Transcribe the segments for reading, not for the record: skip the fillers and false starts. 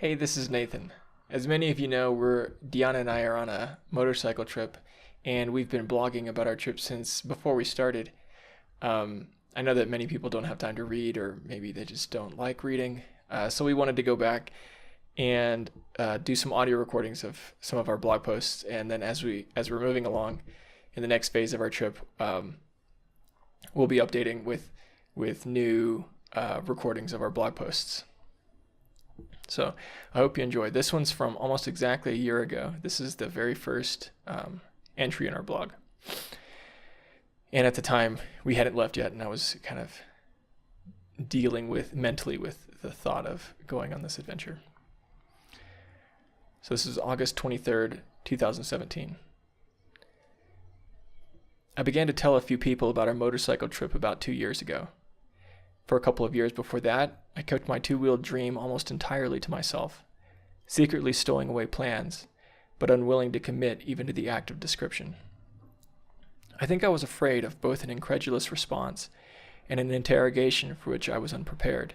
Hey, this is Nathan. As many of you know, Deanna and I are on a motorcycle trip, and we've been blogging about our trip since before we started. I know that many people don't have time to read, or maybe they just don't like reading, so we wanted to go back and do some audio recordings of some of our blog posts, and then as we're moving along in the next phase of our trip, we'll be updating with new recordings of our blog posts. So I hope you enjoyed. This one's from almost exactly a year ago. This is the very first entry in our blog. And at the time, we hadn't left yet, and I was kind of dealing mentally with the thought of going on this adventure. So this is August 23rd, 2017. I began to tell a few people about our motorcycle trip about 2 years ago. For a couple of years before that, I kept my two-wheeled dream almost entirely to myself, secretly stowing away plans, but unwilling to commit even to the act of description. I think I was afraid of both an incredulous response and an interrogation for which I was unprepared.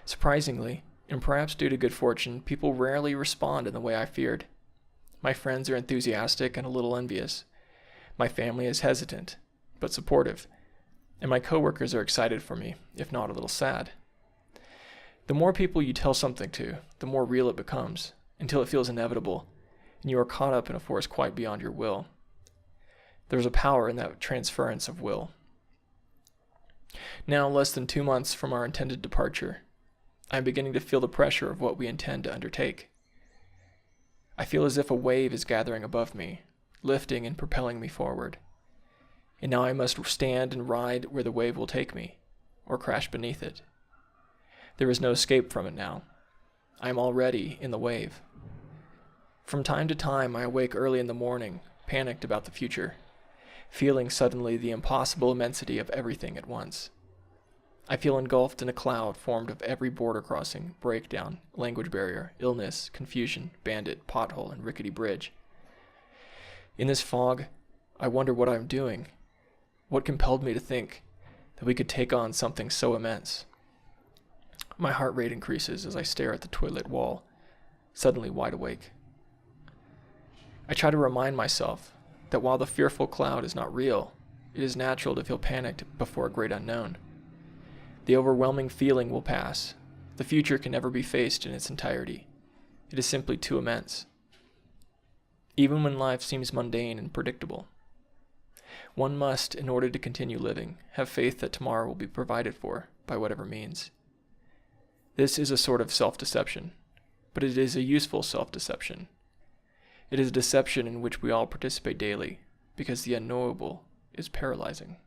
Surprisingly, and perhaps due to good fortune, people rarely respond in the way I feared. My friends are enthusiastic and a little envious. My family is hesitant, but supportive. And my coworkers are excited for me, if not a little sad. The more people you tell something to, the more real it becomes, until it feels inevitable, and you are caught up in a force quite beyond your will. There's a power in that transference of will. Now, less than 2 months from our intended departure, I am beginning to feel the pressure of what we intend to undertake. I feel as if a wave is gathering above me, lifting and propelling me forward. And now I must stand and ride where the wave will take me, or crash beneath it. There is no escape from it now. I am already in the wave. From time to time, I awake early in the morning, panicked about the future, feeling suddenly the impossible immensity of everything at once. I feel engulfed in a cloud formed of every border crossing, breakdown, language barrier, illness, confusion, bandit, pothole, and rickety bridge. In this fog, I wonder what I am doing. What compelled me to think that we could take on something so immense? My heart rate increases as I stare at the toilet wall, suddenly wide awake. I try to remind myself that while the fearful cloud is not real, it is natural to feel panicked before a great unknown. The overwhelming feeling will pass. The future can never be faced in its entirety. It is simply too immense. Even when life seems mundane and predictable, one must, in order to continue living, have faith that tomorrow will be provided for by whatever means. This is a sort of self-deception, but it is a useful self-deception. It is a deception in which we all participate daily, because the unknowable is paralyzing.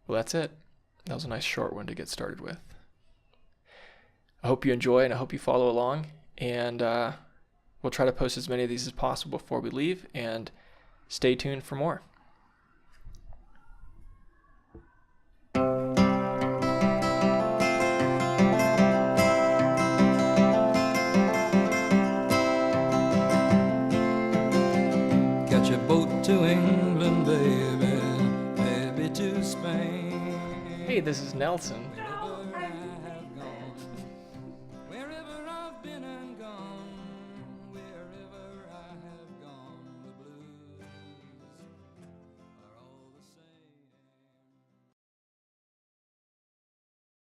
Well, that's it. That was a nice short one to get started with. I hope you enjoy, and I hope you follow along. And we'll try to post as many of these as possible before we leave, and stay tuned for more. Catch a boat to England, baby, maybe to Spain. Hey, this is Nelson.